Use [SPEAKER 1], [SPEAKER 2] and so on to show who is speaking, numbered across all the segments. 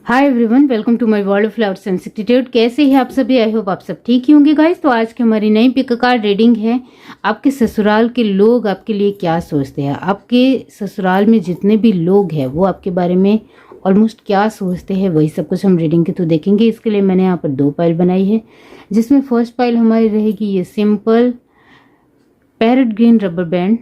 [SPEAKER 1] Hi everyone, welcome to my world of flowers and attitude. कैसे हैं आप सभी? आई होप आप सब ठीक ही होंगे गाइस। तो आज की हमारी नई पिक कार्ड रीडिंग है। आपके ससुराल के लोग आपके लिए क्या सोचते हैं, आपके ससुराल में जितने भी लोग हैं वो आपके बारे में ऑलमोस्ट क्या सोचते हैं, वही सब कुछ हम रीडिंग के थ्रू देखेंगे। इसके लिए मैंने यहाँ पर 2 पाइल बनाई है, जिसमें फर्स्ट पाइल हमारी रहेगी ये simple parrot green rubber band,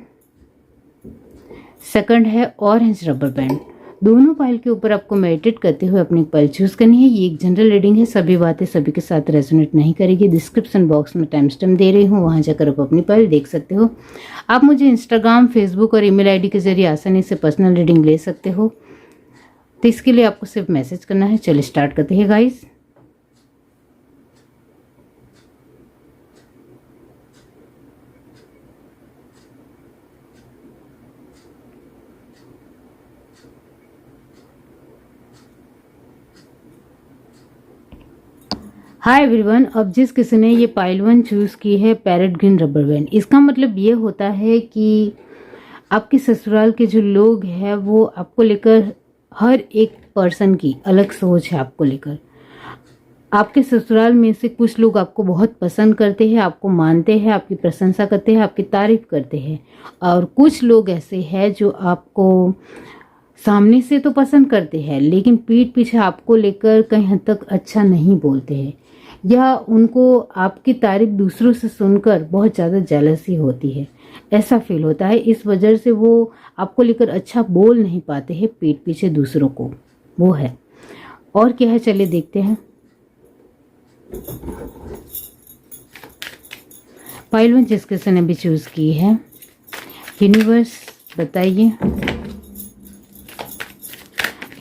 [SPEAKER 1] second है ऑरेंज रबर बैंड। दोनों पाइल के ऊपर आपको मेडिटेट करते हुए अपनी पाइल चूज करनी है। ये एक जनरल रीडिंग है, सभी बातें सभी के साथ रेजोनेट नहीं करेगी। डिस्क्रिप्शन बॉक्स में टाइम स्टैम्प दे रही हूँ, वहां जाकर आप अपनी पाइल देख सकते हो। आप मुझे इंस्टाग्राम, फेसबुक और ईमेल आईडी के जरिए आसानी से पर्सनल रीडिंग ले सकते हो। तो इसके लिए आपको सिर्फ मैसेज करना है। चलिए स्टार्ट करते हैं गाइस। हाय एवरीवन, अब जिस किसी ने ये पाइल 1 चूज़ की है पैरेट ग्रीन रबर बैंड, इसका मतलब ये होता है कि आपके ससुराल के जो लोग हैं वो आपको लेकर, हर एक पर्सन की अलग सोच है आपको लेकर। आपके ससुराल में से कुछ लोग आपको बहुत पसंद करते हैं, आपको मानते हैं, आपकी प्रशंसा करते हैं, आपकी तारीफ करते हैं। और कुछ लोग ऐसे हैं जो आपको सामने से तो पसंद करते हैं लेकिन पीठ पीछे आपको लेकर कहीं हद तक अच्छा नहीं बोलते हैं, या उनको आपकी तारीफ दूसरों से सुनकर बहुत ज़्यादा जेलसी होती है, ऐसा फील होता है। इस वजह से वो आपको लेकर अच्छा बोल नहीं पाते हैं पीठ पीछे दूसरों को, वो है। और क्या है, चलिए देखते हैं। पाइल 1 जिस किसी ने भी चूज की है, यूनिवर्स बताइए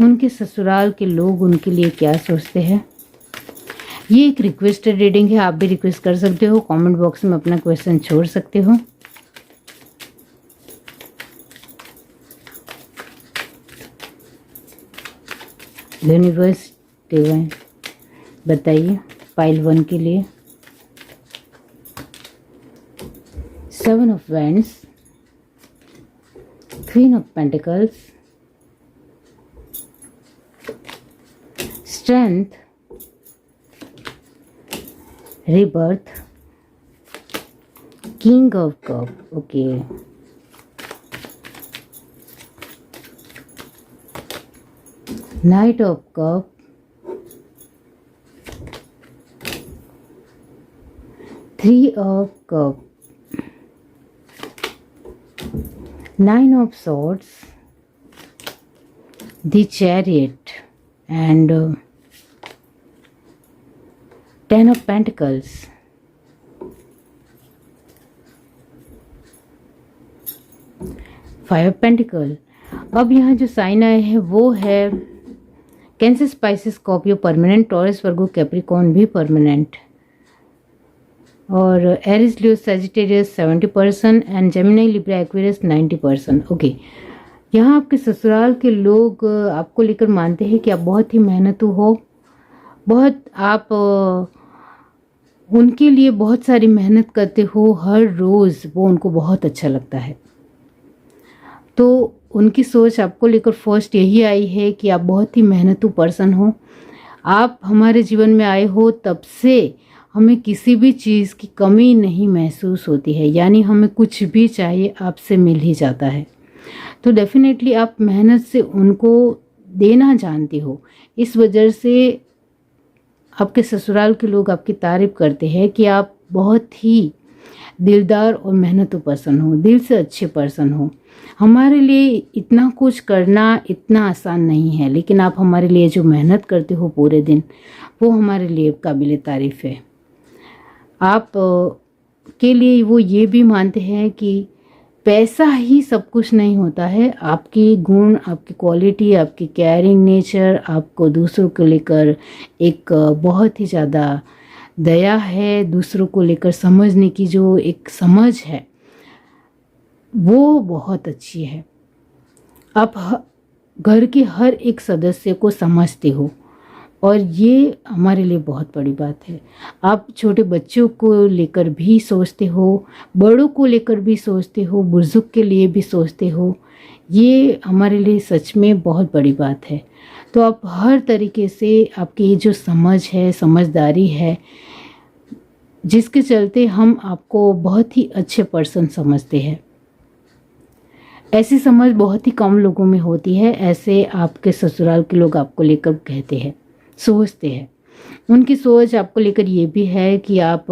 [SPEAKER 1] उनके ससुराल के लोग उनके लिए क्या सोचते हैं। ये एक रिक्वेस्टेड रीडिंग है, आप भी रिक्वेस्ट कर सकते हो, कमेंट बॉक्स में अपना क्वेश्चन छोड़ सकते हो। यूनिवर्स डिवाइन बताइए पाइल 1 के लिए। 7 of wands, queen of pentacles, strength, rebirth, king of cup, okay, knight of cup, 3 of cup, 9 of swords, the chariot, and 10 of Pentacles, 5 of Pentacles। अब यहाँ जो साइन आए हैं वो है Cancer, Pisces, Scorpio permanent, Taurus, Virgo, Capricorn भी permanent, और Aries, Leo, Sagittarius 70% and Gemini, Libra, Aquarius 90%। Okay, यहाँ आपके ससुराल के लोग आपको लेकर मानते हैं कि आप बहुत ही मेहनतू हो, बहुत आप उनके लिए बहुत सारी मेहनत करते हो, हर रोज़ वो उनको बहुत अच्छा लगता है। तो उनकी सोच आपको लेकर फर्स्ट यही आई है कि आप बहुत ही मेहनतू पर्सन हो। आप हमारे जीवन में आए हो तब से हमें किसी भी चीज़ की कमी नहीं महसूस होती है, यानी हमें कुछ भी चाहिए आपसे मिल ही जाता है। तो डेफिनेटली आप मेहनत से उनको देना जानती हो, इस वजह से आपके ससुराल के लोग आपकी तारीफ करते हैं कि आप बहुत ही दिलदार और मेहनतू पर्सन हो, दिल से अच्छे पर्सन हो। हमारे लिए इतना कुछ करना इतना आसान नहीं है, लेकिन आप हमारे लिए जो मेहनत करते हो पूरे दिन, वो हमारे लिए काबिल तारीफ़ है। आप के लिए वो ये भी मानते हैं कि पैसा ही सब कुछ नहीं होता है, आपकी गुण, आपकी क्वालिटी, आपकी केयरिंग नेचर, आपको दूसरों को लेकर एक बहुत ही ज़्यादा दया है, दूसरों को लेकर समझने की जो एक समझ है वो बहुत अच्छी है। आप घर के हर एक सदस्य को समझते हो और ये हमारे लिए बहुत बड़ी बात है। आप छोटे बच्चों को लेकर भी सोचते हो, बड़ों को लेकर भी सोचते हो, बुजुर्ग के लिए भी सोचते हो। ये हमारे लिए सच में बहुत बड़ी बात है। तो आप हर तरीके से आपकी ये जो समझ है, समझदारी है, जिसके चलते हम आपको बहुत ही अच्छे पर्सन समझते हैं। ऐसी समझ बहुत ही कम लोगों में होती है। ऐसे आपके ससुराल के लोग आपको लेकर कहते हैं, सोचते हैं। उनकी सोच आपको लेकर ये भी है कि आप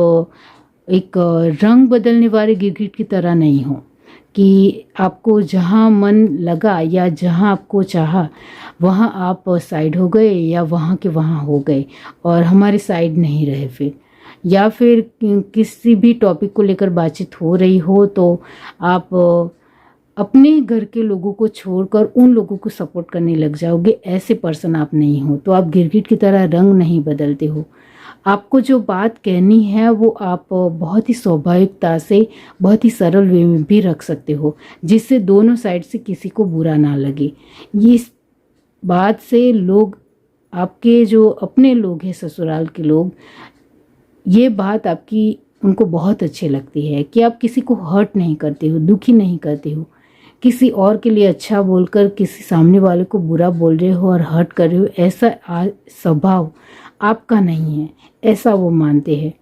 [SPEAKER 1] एक रंग बदलने वाले गिरगिट की तरह नहीं हो, कि आपको जहाँ मन लगा या जहाँ आपको चाहा वहाँ आप साइड हो गए या वहाँ के वहाँ हो गए और हमारे साइड नहीं रहे फिर। या फिर किसी भी टॉपिक को लेकर बातचीत हो रही हो तो आप अपने घर के लोगों को छोड़कर उन लोगों को सपोर्ट करने लग जाओगे। ऐसे पर्सन आप नहीं हो। तो आप गिरगिट की तरह रंग नहीं बदलते हो। आपको जो बात कहनी है वो आप बहुत ही स्वाभाविकता से, बहुत ही सरल वे में भी रख सकते हो, जिससे दोनों साइड से किसी को बुरा ना लगे। ये इस बात से लोग, आपके जो अपने लोग हैं ससुराल के लोग, ये बात आपकी उनको बहुत अच्छी लगती है कि आप किसी को हर्ट नहीं करते हो, दुखी नहीं करते हो। किसी और के लिए अच्छा बोलकर किसी सामने वाले को बुरा बोल रहे हो और हर्ट कर रहे हो, ऐसा स्वभाव आपका नहीं है, ऐसा वो मानते हैं।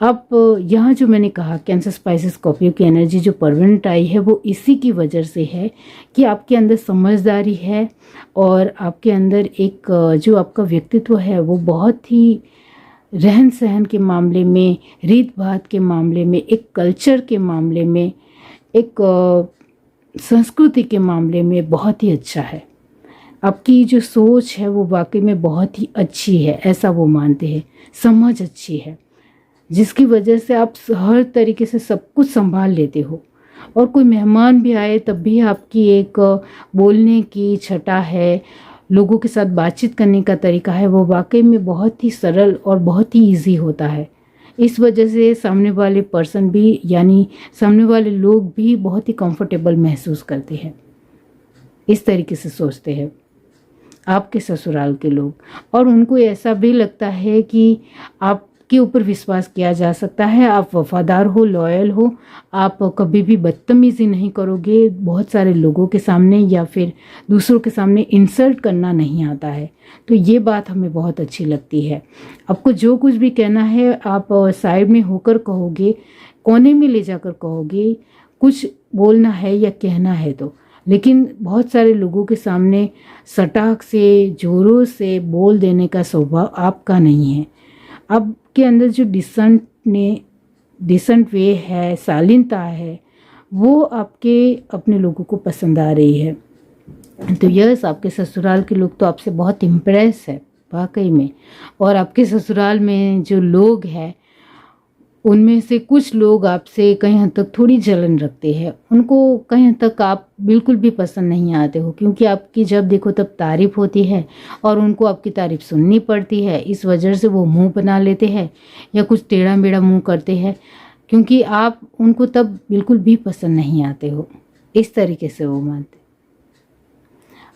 [SPEAKER 1] अब यहाँ जो मैंने कहा कैंसर स्पाइसेस स्कॉर्पियो की एनर्जी जो परमानेंट आई है वो इसी की वजह से है कि आपके अंदर समझदारी है और आपके अंदर एक जो आपका व्यक्तित्व है वो बहुत ही रहन सहन के मामले में, रीत भात के मामले में, एक कल्चर के मामले में, एक संस्कृति के मामले में बहुत ही अच्छा है। आपकी जो सोच है वो वाकई में बहुत ही अच्छी है, ऐसा वो मानते हैं। समझ अच्छी है, जिसकी वजह से आप हर तरीके से सब कुछ संभाल लेते हो। और कोई मेहमान भी आए तब भी आपकी एक बोलने की छटा है, लोगों के साथ बातचीत करने का तरीका है, वो वाकई में बहुत ही सरल और बहुत ही इजी होता है। इस वजह से सामने वाले पर्सन भी, यानी सामने वाले लोग भी बहुत ही कंफर्टेबल महसूस करते हैं। इस तरीके से सोचते हैं आपके ससुराल के लोग। और उनको ऐसा भी लगता है कि आपके ऊपर विश्वास किया जा सकता है, आप वफादार हो, लॉयल हो, आप कभी भी बदतमीज़ी नहीं करोगे, बहुत सारे लोगों के सामने या फिर दूसरों के सामने इंसल्ट करना नहीं आता है। तो ये बात हमें बहुत अच्छी लगती है। आपको जो कुछ भी कहना है आप साइड में होकर कहोगे, कोने में ले जाकर कहोगे, कुछ बोलना है या कहना है तो। लेकिन बहुत सारे लोगों के सामने सटाक से, जोरों से बोल देने का स्वभाव आपका नहीं है। आपके अंदर जो डिसेंट वे है, शालीनता है, वो आपके अपने लोगों को पसंद आ रही है। तो यस, आपके ससुराल के लोग तो आपसे बहुत इम्प्रेस है वाकई में। और आपके ससुराल में जो लोग हैं उनमें से कुछ लोग आपसे कहीं हद तक थोड़ी जलन रखते हैं। उनको कहीं हद तक आप बिल्कुल भी पसंद नहीं आते हो, क्योंकि आपकी जब देखो तब तारीफ होती है और उनको आपकी तारीफ सुननी पड़ती है। इस वजह से वो मुंह बना लेते हैं या कुछ टेढ़ा मेढ़ा मुंह करते हैं, क्योंकि आप उनको तब बिल्कुल भी पसंद नहीं आते हो। इस तरीके से वो मानते।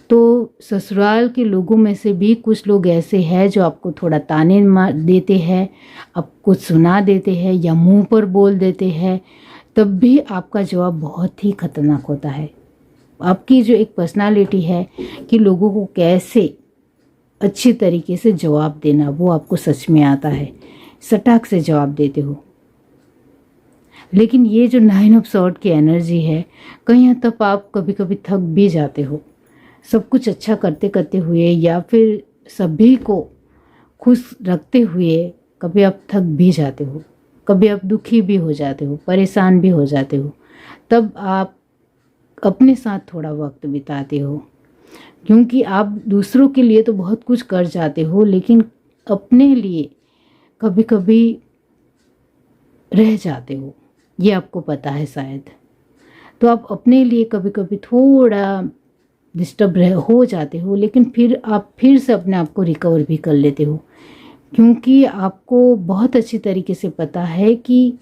[SPEAKER 1] तो ससुराल के लोगों में से भी कुछ लोग ऐसे हैं जो आपको थोड़ा ताने मार देते हैं, आपको सुना देते हैं या मुंह पर बोल देते हैं, तब भी आपका जवाब बहुत ही खतरनाक होता है। आपकी जो एक पर्सनालिटी है कि लोगों को कैसे अच्छी तरीके से जवाब देना, वो आपको सच में आता है। सटाक से जवाब देते हो। लेकिन ये जो 9 ऑफ सॉर्ड की एनर्जी है, कहीं हद तक आप कभी कभी थक भी जाते हो। सब कुछ अच्छा करते करते हुए या फिर सभी को खुश रखते हुए कभी आप थक भी जाते हो, कभी आप दुखी भी हो जाते हो, परेशान भी हो जाते हो। तब आप अपने साथ थोड़ा वक्त बिताते हो, क्योंकि आप दूसरों के लिए तो बहुत कुछ कर जाते हो, लेकिन अपने लिए कभी कभी रह जाते हो। ये आपको पता है शायद। तो आप अपने लिए कभी कभी थोड़ा डिस्टर्ब हो जाते हो, लेकिन फिर आप फिर से अपने आप को रिकवर भी कर लेते हो, क्योंकि आपको बहुत अच्छी तरीके से पता है कि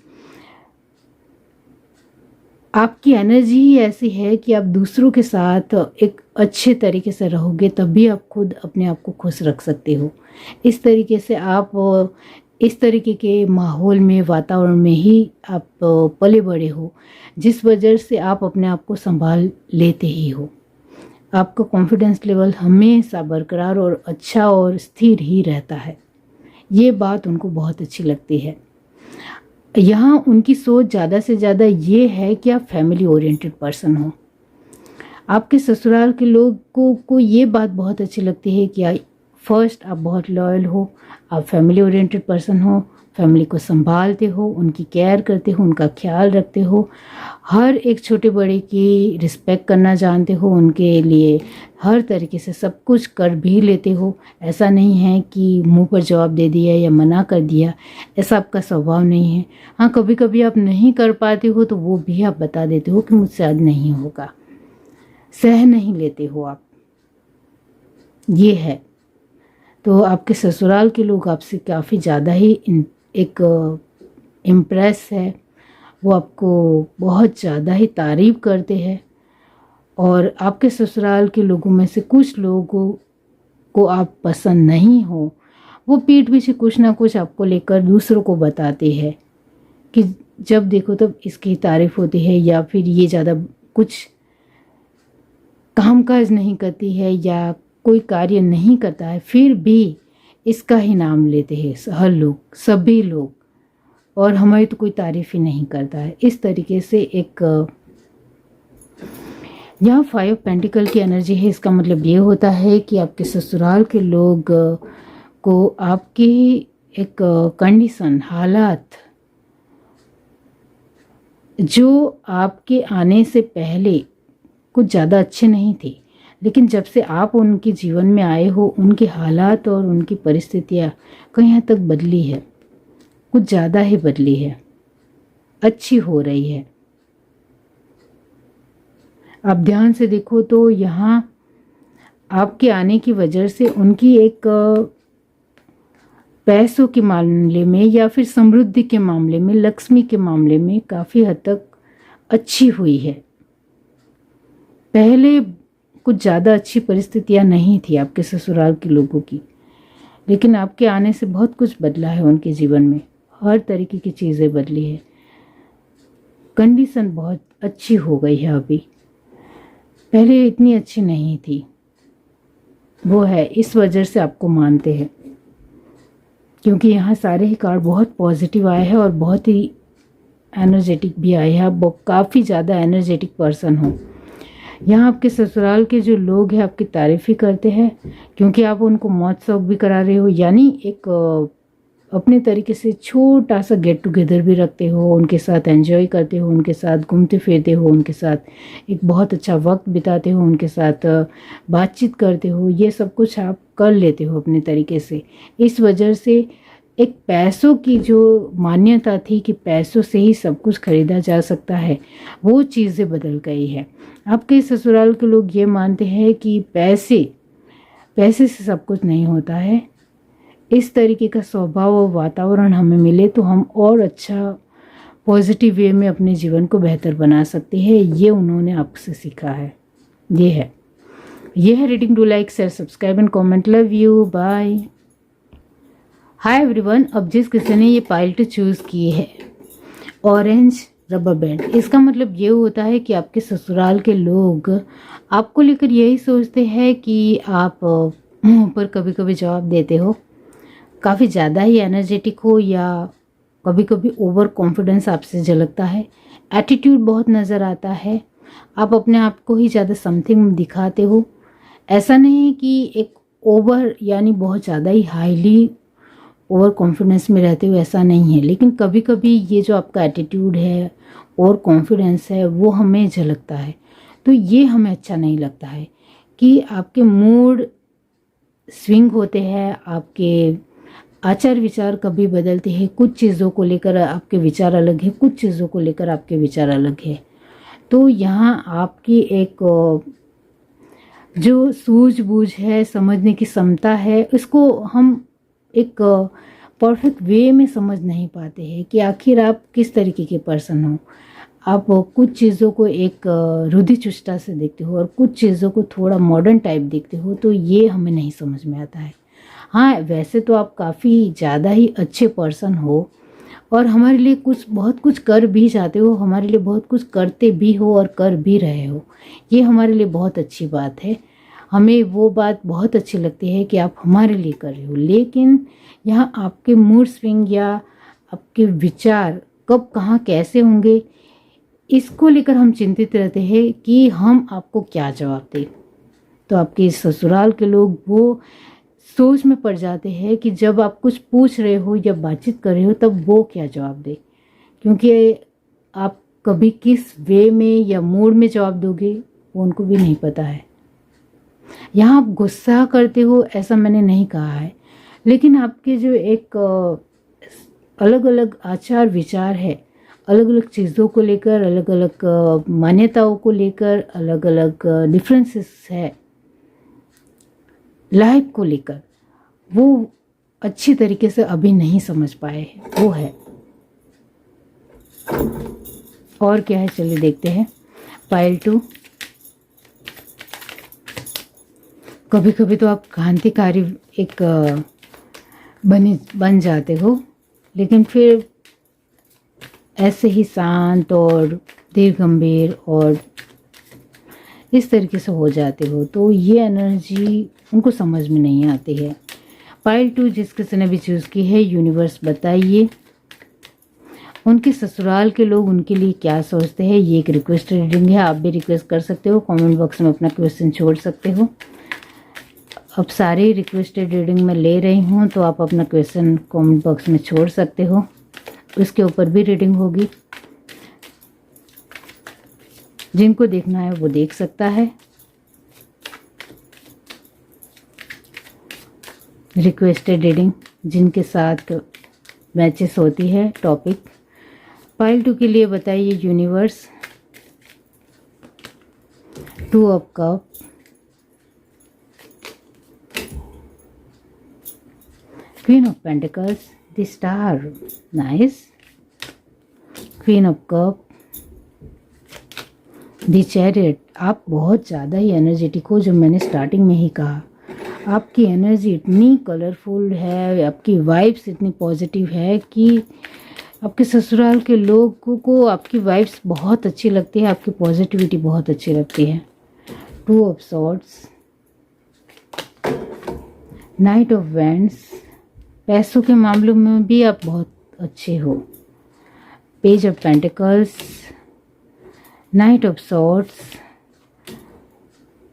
[SPEAKER 1] आपकी एनर्जी ही ऐसी है कि आप दूसरों के साथ एक अच्छे तरीके से रहोगे तभी आप खुद अपने आप को खुश रख सकते हो। इस तरीके से आप इस तरीके के माहौल में, वातावरण में ही आप पले बड़े हो, जिस वजह से आप अपने आप को संभाल लेते ही हो। आपका कॉन्फिडेंस लेवल हमेशा बरकरार और अच्छा और स्थिर ही रहता है। ये बात उनको बहुत अच्छी लगती है। यहाँ उनकी सोच ज़्यादा से ज़्यादा ये है कि आप फैमिली ओरिएंटेड पर्सन हो। आपके ससुराल के लोगों को ये बात बहुत अच्छी लगती है कि फर्स्ट आप बहुत लॉयल हो, आप फैमिली ओरिएंटेड पर्सन हो, फैमिली को संभालते हो, उनकी केयर करते हो, उनका ख्याल रखते हो, हर एक छोटे बड़े की रिस्पेक्ट करना जानते हो, उनके लिए हर तरीके से सब कुछ कर भी लेते हो। ऐसा नहीं है कि मुंह पर जवाब दे दिया या मना कर दिया, ऐसा आपका स्वभाव नहीं है। हाँ, कभी कभी आप नहीं कर पाते हो तो वो भी आप बता देते हो कि मुझसे आज नहीं होगा, सह नहीं लेते हो आप, ये है। तो आपके ससुराल के लोग आपसे काफ़ी ज़्यादा ही एक इम्प्रेस है, वो आपको बहुत ज़्यादा ही तारीफ़ करते हैं। और आपके ससुराल के लोगों में से कुछ लोगों को आप पसंद नहीं हो, वो पीठ पीछे कुछ ना कुछ आपको लेकर दूसरों को बताते हैं कि जब देखो तब इसकी तारीफ़ होती है, या फिर ये ज़्यादा कुछ कामकाज नहीं करती है या कोई कार्य नहीं करता है, फिर भी इसका ही नाम लेते हैं हर लोग, सभी लोग, और हमारी तो कोई तारीफ़ ही नहीं करता है। इस तरीके से एक यहाँ 5 पेंटिकल की एनर्जी है। इसका मतलब ये होता है कि आपके ससुराल के लोग को आपकी एक कंडीशन, हालात जो आपके आने से पहले कुछ ज़्यादा अच्छे नहीं थे, लेकिन जब से आप उनके जीवन में आए हो, उनके हालात और उनकी परिस्थितियाँ कहीं हद तक बदली है, कुछ ज़्यादा ही बदली है, अच्छी हो रही है। आप ध्यान से देखो तो यहाँ आपके आने की वजह से उनकी एक पैसों के मामले में या फिर समृद्धि के मामले में, लक्ष्मी के मामले में काफ़ी हद तक अच्छी हुई है। पहले कुछ ज़्यादा अच्छी परिस्थितियाँ नहीं थी आपके ससुराल के लोगों की, लेकिन आपके आने से बहुत कुछ बदला है उनके जीवन में, हर तरीके की चीज़ें बदली है, कंडीशन बहुत अच्छी हो गई है अभी, पहले इतनी अच्छी नहीं थी। वो है, इस वजह से आपको मानते हैं, क्योंकि यहाँ सारे ही कार्ड बहुत पॉजिटिव आए हैं और बहुत ही एनर्जेटिक भी आए हैं। आप काफ़ी ज़्यादा एनर्जेटिक पर्सन हो। यहाँ आपके ससुराल के जो लोग हैं आपकी तारीफ़ ही करते हैं, क्योंकि आप उनको मौज शौक भी करा रहे हो, यानी एक अपने तरीके से छोटा सा गेट टुगेदर भी रखते हो, उनके साथ एंजॉय करते हो, उनके साथ घूमते फिरते हो, उनके साथ एक बहुत अच्छा वक्त बिताते हो, उनके साथ बातचीत करते हो, ये सब कुछ आप कर लेते हो अपने तरीके से। इस वजह से एक पैसों की जो मान्यता थी कि पैसों से ही सब कुछ खरीदा जा सकता है, वो चीज़ें बदल गई है। आपके ससुराल के लोग ये मानते हैं कि पैसे से सब कुछ नहीं होता है। इस तरीके का स्वभाव और वातावरण हमें मिले तो हम और अच्छा पॉजिटिव वे में अपने जीवन को बेहतर बना सकते हैं। ये उन्होंने आपसे सीखा है। ये है reading. Do like, share, subscribe and comment. Love you, bye. Hi everyone. अब जिस किसी ने ये पाइल चूज़ की है ऑरेंज रबर बैंड, इसका मतलब ये होता है कि आपके ससुराल के लोग आपको लेकर यही सोचते हैं कि आप मुंह पर कभी कभी जवाब देते हो, काफ़ी ज़्यादा ही एनर्जेटिक हो, या कभी कभी ओवर कॉन्फिडेंस आपसे झलकता है, एटीट्यूड बहुत नज़र आता है, आप अपने आप को ही ज़्यादा समथिंग दिखाते हो। ऐसा नहीं कि एक ओवर यानी बहुत ज़्यादा ही हाईली ओवर कॉन्फिडेंस में रहते हो, ऐसा नहीं है, लेकिन कभी कभी ये जो आपका एटीट्यूड है और कॉन्फिडेंस है वो हमें झलकता है, तो ये हमें अच्छा नहीं लगता है कि आपके मूड स्विंग होते हैं, आपके आचार विचार कभी बदलते हैं, कुछ चीज़ों को लेकर आपके विचार अलग है, कुछ चीज़ों को लेकर आपके विचार अलग है। तो यहाँ आपकी एक जो सूझबूझ है, समझने की क्षमता है, इसको हम एक परफेक्ट वे में समझ नहीं पाते हैं कि आखिर आप किस तरीके के पर्सन हो। आप कुछ चीज़ों को एक रुधिचुष्टा से देखते हो और कुछ चीज़ों को थोड़ा मॉडर्न टाइप देखते हो, तो ये हमें नहीं समझ में आता है। हाँ, वैसे तो आप काफ़ी ज़्यादा ही अच्छे पर्सन हो, और हमारे लिए बहुत कुछ कर भी जाते हो, हमारे लिए बहुत कुछ करते भी हो और कर भी रहे हो। ये हमारे लिए बहुत अच्छी बात है। हमें वो बात बहुत अच्छी लगती है कि आप हमारे लिए कर रहे हो। लेकिन यहाँ आपके मूड स्विंग या आपके विचार कब कहाँ कैसे होंगे, इसको लेकर हम चिंतित रहते हैं कि हम आपको क्या जवाब दें। तो आपके ससुराल के लोग वो सोच में पड़ जाते हैं कि जब आप कुछ पूछ रहे हो या बातचीत कर रहे हो तब वो क्या जवाब दे, क्योंकि आप कभी किस वे में या मूड में जवाब दोगे वो उनको भी नहीं पता है। यहाँ आप गुस्सा करते हो ऐसा मैंने नहीं कहा है, लेकिन आपके जो एक अलग अलग आचार विचार है, अलग अलग चीज़ों को लेकर, अलग अलग मान्यताओं को लेकर, अलग अलग डिफरेंसेस है लाइफ को लेकर, वो अच्छी तरीके से अभी नहीं समझ पाए हैं, वो है। और क्या है चलिए देखते हैं। पाइल 2, कभी कभी तो आप क्रांतिकारी एक बन जाते हो, लेकिन फिर ऐसे ही शांत और धीर गंभीर और इस तरीके से हो जाते हो, तो ये एनर्जी उनको समझ में नहीं आती है। पाइल 2 जिस किसी ने भी चूज़ की है, यूनिवर्स बताइए उनके ससुराल के लोग उनके लिए क्या सोचते हैं। ये एक रिक्वेस्ट रीडिंग है, आप भी रिक्वेस्ट कर सकते हो, कमेंट बॉक्स में अपना क्वेश्चन छोड़ सकते हो। अब सारे रिक्वेस्टेड रीडिंग में ले रही हूँ, तो आप अपना क्वेश्चन कमेंट बॉक्स में छोड़ सकते हो, उसके ऊपर भी रीडिंग होगी। जिनको देखना है वो देख सकता है। रिक्वेस्टेड रीडिंग जिनके साथ मैचेस होती है टॉपिक। पाइल 2 के लिए बताइए universe. 2 of cup, queen of pentacles, the star, nice, queen of cup, the chariot. आप बहुत ज़्यादा ही एनर्जेटिक हो, जो मैंने स्टार्टिंग में ही कहा। आपकी एनर्जी इतनी कलरफुल है, आपकी वाइब्स इतनी पॉजिटिव है कि आपके ससुराल के लोगों को आपकी वाइब्स बहुत अच्छी लगती है, आपकी पॉजिटिविटी बहुत अच्छी लगती है। 2 of swords, night of wands, पैसों के मामलों में भी आप बहुत अच्छे हो। Page of pentacles, night of swords,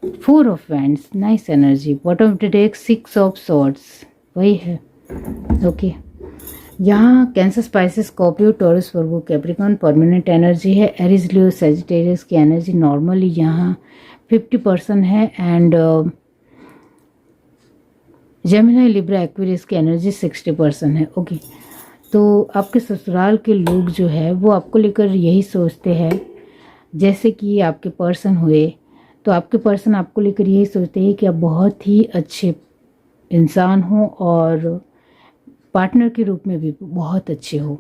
[SPEAKER 1] 4 of wands, nice energy. Bottom of the deck 6 of swords, वही है। ओके, यहाँ cancer, spices, Scorpio, taurus, Virgo, Capricorn permanent energy है। एरीज, लियो, सैजिटेरियस की एनर्जी नॉर्मली यहाँ 50% है एंड जेमिनी, लिब्रा, एक्वेरियस की energy 60% है। Okay, तो आपके ससुराल के लोग जो है वो आपको लेकर यही सोचते हैं, जैसे कि आपके पर्सन हुए तो आपके पर्सन आपको लेकर यही सोचते हैं कि आप बहुत ही अच्छे इंसान हो और पार्टनर के रूप में भी बहुत अच्छे हो।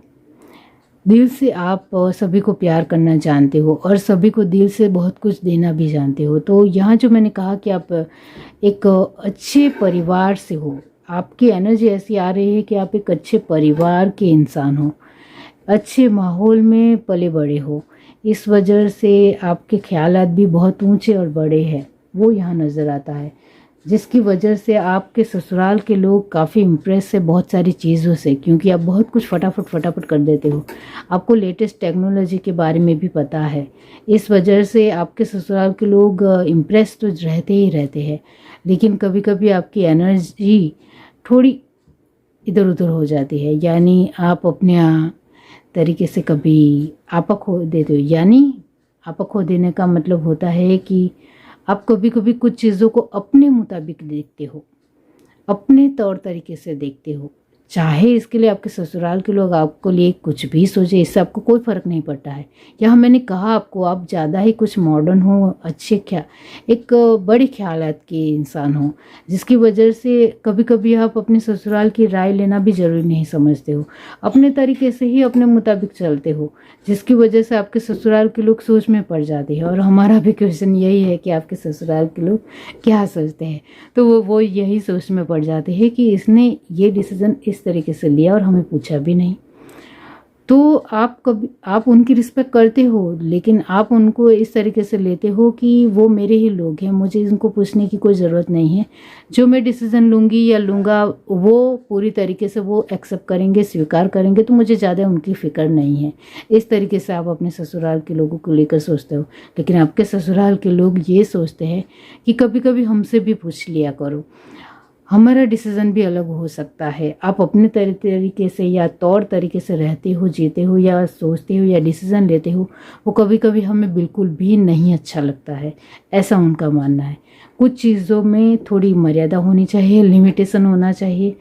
[SPEAKER 1] दिल से आप सभी को प्यार करना जानते हो और सभी को दिल से बहुत कुछ देना भी जानते हो। तो यहाँ जो मैंने कहा कि आप एक अच्छे परिवार से हो, आपकी एनर्जी ऐसी आ रही है कि आप एक अच्छे परिवार के इंसान हो, अच्छे माहौल में पले बड़े हो। इस वजह से आपके ख्यालात भी बहुत ऊंचे और बड़े हैं, वो यहाँ नज़र आता है, जिसकी वजह से आपके ससुराल के लोग काफ़ी इम्प्रेस है बहुत सारी चीज़ों से, क्योंकि आप बहुत कुछ फटाफट कर देते हो। आपको लेटेस्ट टेक्नोलॉजी के बारे में भी पता है, इस वजह से आपके ससुराल के लोग इम्प्रेस तो रहते ही रहते हैं। लेकिन कभी कभी आपकी एनर्जी थोड़ी इधर उधर हो जाती है, यानी आप अपने तरीके से कभी आपा खो देते हो। यानी आपा खो देने का मतलब होता है कि आप कभी कभी कुछ चीज़ों को अपने मुताबिक देखते हो, अपने तौर तरीके से देखते हो, चाहे इसके लिए आपके ससुराल के लोग आपको लिए कुछ भी सोचे, इससे आपको कोई फ़र्क नहीं पड़ता है। यहाँ मैंने कहा आपको, आप ज़्यादा ही कुछ मॉडर्न हो, अच्छे एक बड़े ख्यालात के इंसान हो, जिसकी वजह से कभी कभी आप अपने ससुराल की राय लेना भी ज़रूरी नहीं समझते हो, अपने तरीके से ही अपने मुताबिक चलते हो, जिसकी वजह से आपके ससुराल के लोग सोच में पड़ जाते हैं। और हमारा भी क्वेश्चन यही है कि आपके ससुराल के लोग क्या सोचते हैं, तो वो यही सोच में पड़ जाते हैं कि इसने ये डिसीज़न इस तरीके से लिया और हमें पूछा भी नहीं। तो आप उनकी रिस्पेक्ट करते हो, लेकिन आप उनको इस तरीके से लेते हो कि वो मेरे ही लोग हैं, मुझे इनको पूछने की कोई ज़रूरत नहीं है। जो मैं डिसीज़न लूँगी या लूँगा वो पूरी तरीके से वो एक्सेप्ट करेंगे, स्वीकार करेंगे, तो मुझे ज़्यादा उनकी फ़िक्र नहीं है। इस तरीके से आप अपने ससुराल के लोगों को लेकर सोचते हो। लेकिन आपके ससुराल के लोग ये सोचते हैं कि कभी कभी हमसे भी पूछ लिया करो, हमारा डिसीज़न भी अलग हो सकता है। आप अपने तरीके से या तौर तरीके से रहते हो, जीते हो या सोचते हो या डिसीज़न लेते हो, वो कभी कभी हमें बिल्कुल भी नहीं अच्छा लगता है, ऐसा उनका मानना है। कुछ चीज़ों में थोड़ी मर्यादा होनी चाहिए, लिमिटेशन होना चाहिए,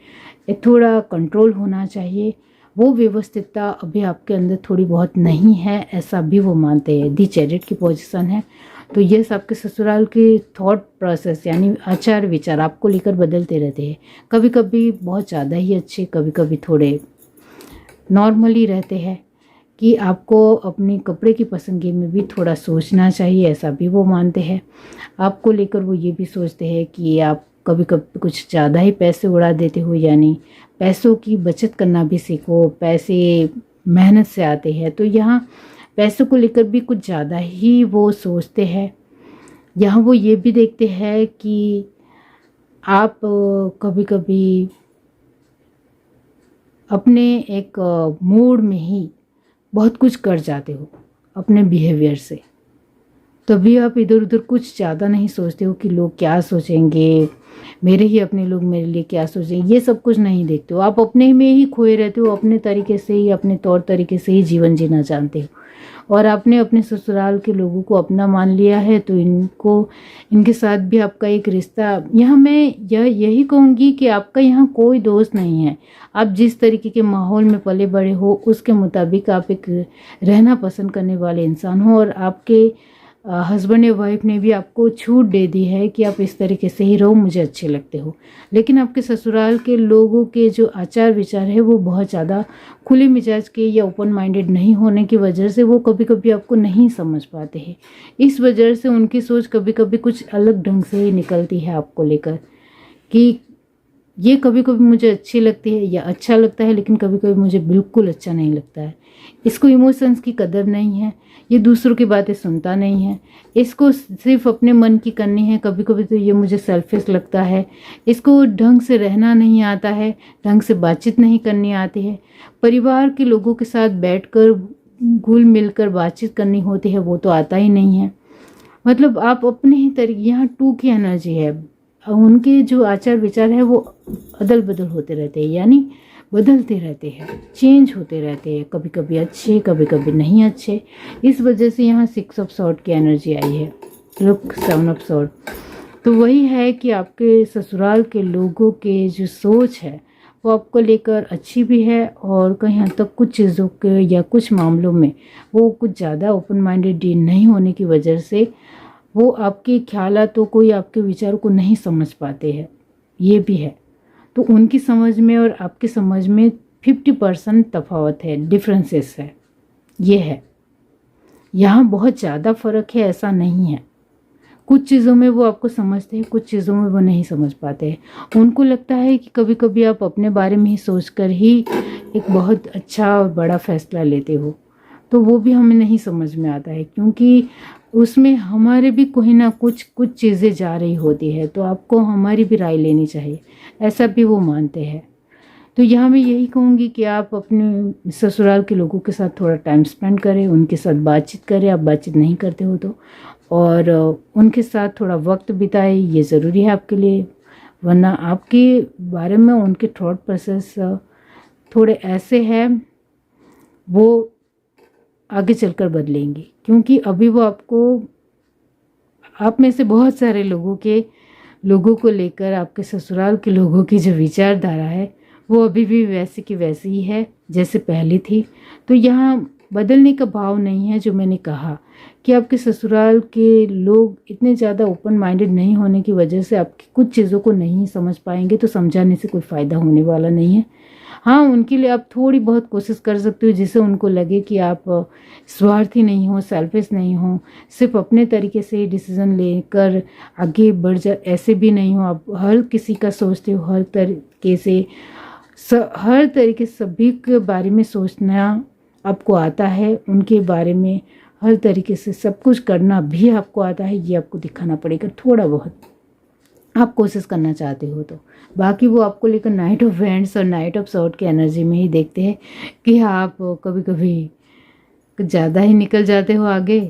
[SPEAKER 1] थोड़ा कंट्रोल होना चाहिए। वो व्यवस्थितता अभी आपके अंदर थोड़ी बहुत नहीं है, ऐसा भी वो मानते हैं। दी चैरिट की पोजीशन है, तो ये आपके ससुराल के थॉट प्रोसेस यानी आचार विचार आपको लेकर बदलते रहते हैं। कभी कभी बहुत ज़्यादा ही अच्छे, कभी कभी थोड़े नॉर्मली रहते हैं कि आपको अपने कपड़े की पसंदगी में भी थोड़ा सोचना चाहिए, ऐसा भी वो मानते हैं। आपको लेकर वो ये भी सोचते हैं कि आप कभी कभी कुछ ज़्यादा ही पैसे उड़ा देते हो, यानी पैसों की बचत करना भी सीखो। पैसे मेहनत से आते हैं, तो यहाँ पैसों को लेकर भी कुछ ज़्यादा ही वो सोचते हैं। यहाँ वो ये भी देखते हैं कि आप कभी कभी अपने एक मूड में ही बहुत कुछ कर जाते हो अपने बिहेवियर से, तभी आप इधर उधर कुछ ज़्यादा नहीं सोचते हो कि लोग क्या सोचेंगे, मेरे ही अपने लोग मेरे लिए क्या सोचेंगे, ये सब कुछ नहीं देखते हो। आप अपने में ही खोए रहते हो, अपने तरीके से ही, अपने तौर तरीके से ही जीवन जीना जानते हो। और आपने अपने ससुराल के लोगों को अपना मान लिया है, तो इनके साथ भी आपका एक रिश्ता, यहाँ मैं यही कहूँगी कि आपका यहाँ कोई दोस्त नहीं है। आप जिस तरीके के माहौल में पले बड़े हो उसके मुताबिक आप एक रहना पसंद करने वाले इंसान हो, और आपके हस्बैंड या वाइफ ने भी आपको छूट दे दी है कि आप इस तरीके से ही रहो, मुझे अच्छे लगते हो। लेकिन आपके ससुराल के लोगों के जो आचार विचार है वो बहुत ज़्यादा खुले मिजाज के या ओपन माइंडेड नहीं होने की वजह से वो कभी कभी आपको नहीं समझ पाते हैं। इस वजह से उनकी सोच कभी कभी कुछ अलग ढंग से ही निकलती है आपको लेकर, कि ये कभी कभी मुझे अच्छी लगती है या अच्छा लगता है, लेकिन कभी कभी मुझे बिल्कुल अच्छा नहीं लगता है। इसको इमोशंस की कदर नहीं है, ये दूसरों की बातें सुनता नहीं है, इसको सिर्फ अपने मन की करनी है। कभी कभी तो ये मुझे सेल्फिश लगता है, इसको ढंग से रहना नहीं आता है, ढंग से बातचीत नहीं करनी आती है, परिवार के लोगों के साथ बैठकर घुल मिलकर बातचीत करनी होती है, वो तो आता ही नहीं है। मतलब आप अपने ही तरीके, यहाँ टू की एनर्जी है, उनके जो आचार विचार है वो अदल बदल होते रहते हैं, यानी बदलते रहते हैं, चेंज होते रहते हैं, कभी कभी अच्छे कभी कभी नहीं अच्छे। इस वजह से यहाँ 6 ऑफ सॉर्ड की एनर्जी आई है, लुक 7 ऑफ सॉर्ड। तो वही है कि आपके ससुराल के लोगों के जो सोच है वो आपको लेकर अच्छी भी है, और कहीं हद तक कुछ चीज़ों के या कुछ मामलों में वो कुछ ज़्यादा ओपन माइंडेड नहीं होने की वजह से वो आपके ख्यालातों को या आपके विचारों को नहीं समझ पाते हैं, ये भी है। तो उनकी समझ में और आपकी समझ में 50% तफावत है, डिफरेंसेस है, ये है। यहाँ बहुत ज़्यादा फ़र्क है ऐसा नहीं है। कुछ चीज़ों में वो आपको समझते हैं, कुछ चीज़ों में वो नहीं समझ पाते हैं। उनको लगता है कि कभी कभी आप अपने बारे में ही सोचकर ही एक बहुत अच्छा और बड़ा फैसला लेते हो, तो वो भी हमें नहीं समझ में आता है, क्योंकि उसमें हमारे भी कोई ना कुछ चीज़ें जा रही होती है, तो आपको हमारी भी राय लेनी चाहिए, ऐसा भी वो मानते हैं। तो यहाँ मैं यही कहूँगी कि आप अपने ससुराल के लोगों के साथ थोड़ा टाइम स्पेंड करें, उनके साथ बातचीत करें, आप बातचीत नहीं करते हो तो, और उनके साथ थोड़ा वक्त बिताएं, ये ज़रूरी है आपके लिए। वरना आपके बारे में उनके थॉट प्रोसेस थोड़े ऐसे हैं, वो आगे चलकर बदलेंगे, क्योंकि अभी वो आपको, आप में से बहुत सारे लोगों को लेकर आपके ससुराल के लोगों की जो विचारधारा है वो अभी भी वैसी की वैसी ही है जैसे पहले थी। तो यहाँ बदलने का भाव नहीं है। जो मैंने कहा कि आपके ससुराल के लोग इतने ज़्यादा ओपन माइंडेड नहीं होने की वजह से आपकी कुछ चीज़ों को नहीं समझ पाएंगे, तो समझाने से कोई फ़ायदा होने वाला नहीं है। हाँ, उनके लिए आप थोड़ी बहुत कोशिश कर सकते हो जिससे उनको लगे कि आप स्वार्थी नहीं हो, सेल्फिश नहीं हो, सिर्फ अपने तरीके से डिसीज़न लेकर आगे बढ़ जा, ऐसे भी नहीं हो। आप हर किसी का सोचते हो, हर तरीके से सभी के बारे में सोचना आपको आता है, उनके बारे में हर तरीके से सब कुछ करना भी आपको आता है, ये आपको दिखाना पड़ेगा थोड़ा बहुत आप कोशिश करना चाहते हो तो। बाकी वो आपको लेकर नाइट ऑफ वैंड्स और नाइट ऑफ सॉर्ड की एनर्जी में ही देखते हैं कि आप कभी कभी ज़्यादा ही निकल जाते हो आगे,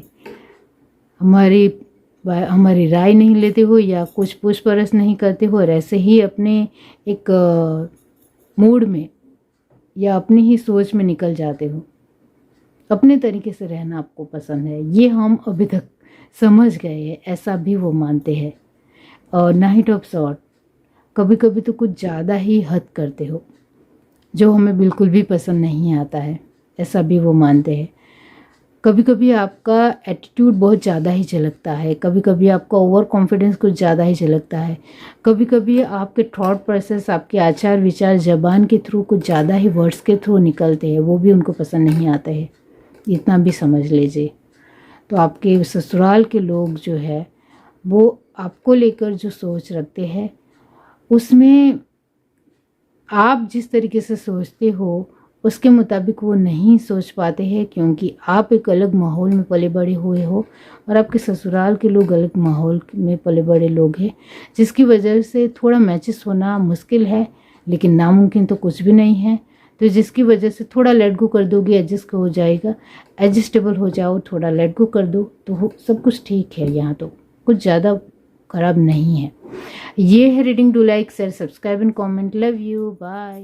[SPEAKER 1] हमारी राय नहीं लेते हो या कुछ पूछ परछ नहीं करते हो, और ऐसे ही अपने एक मूड में या अपनी ही सोच में निकल जाते हो। अपने तरीके से रहना आपको पसंद है, ये हम अभी तक समझ गए हैं, ऐसा भी वो मानते हैं। और नाइट ऑफ सॉर्ड, कभी कभी तो कुछ ज़्यादा ही हद करते हो जो हमें बिल्कुल भी पसंद नहीं आता है, ऐसा भी वो मानते हैं। कभी कभी आपका एटीट्यूड बहुत ज़्यादा ही झलकता है, कभी कभी आपका ओवर कॉन्फिडेंस कुछ ज़्यादा ही झलकता है, कभी कभी आपके थॉट प्रोसेस, आपके आचार विचार ज़बान के थ्रू कुछ ज़्यादा ही वर्ड्स के थ्रू निकलते हैं, वो भी उनको पसंद नहीं आता है, इतना भी समझ लीजिए। तो आपके ससुराल के लोग जो है वो आपको लेकर जो सोच रखते हैं उसमें आप जिस तरीके से सोचते हो उसके मुताबिक वो नहीं सोच पाते हैं, क्योंकि आप एक अलग माहौल में पले बड़े हुए हो और आपके ससुराल के लोग अलग माहौल में पले बड़े लोग हैं, जिसकी वजह से थोड़ा मैचेस होना मुश्किल है, लेकिन नामुमकिन तो कुछ भी नहीं है। तो जिसकी वजह से थोड़ा लेट गो कर दोगे, एडजस्ट हो जाएगा, एडजस्टेबल हो जाओ, थोड़ा लेट गो कर दो तो सब कुछ ठीक है। यहाँ तो कुछ ज़्यादा खराब नहीं है। ये है reading. Do like, share, subscribe and comment. Love you, bye.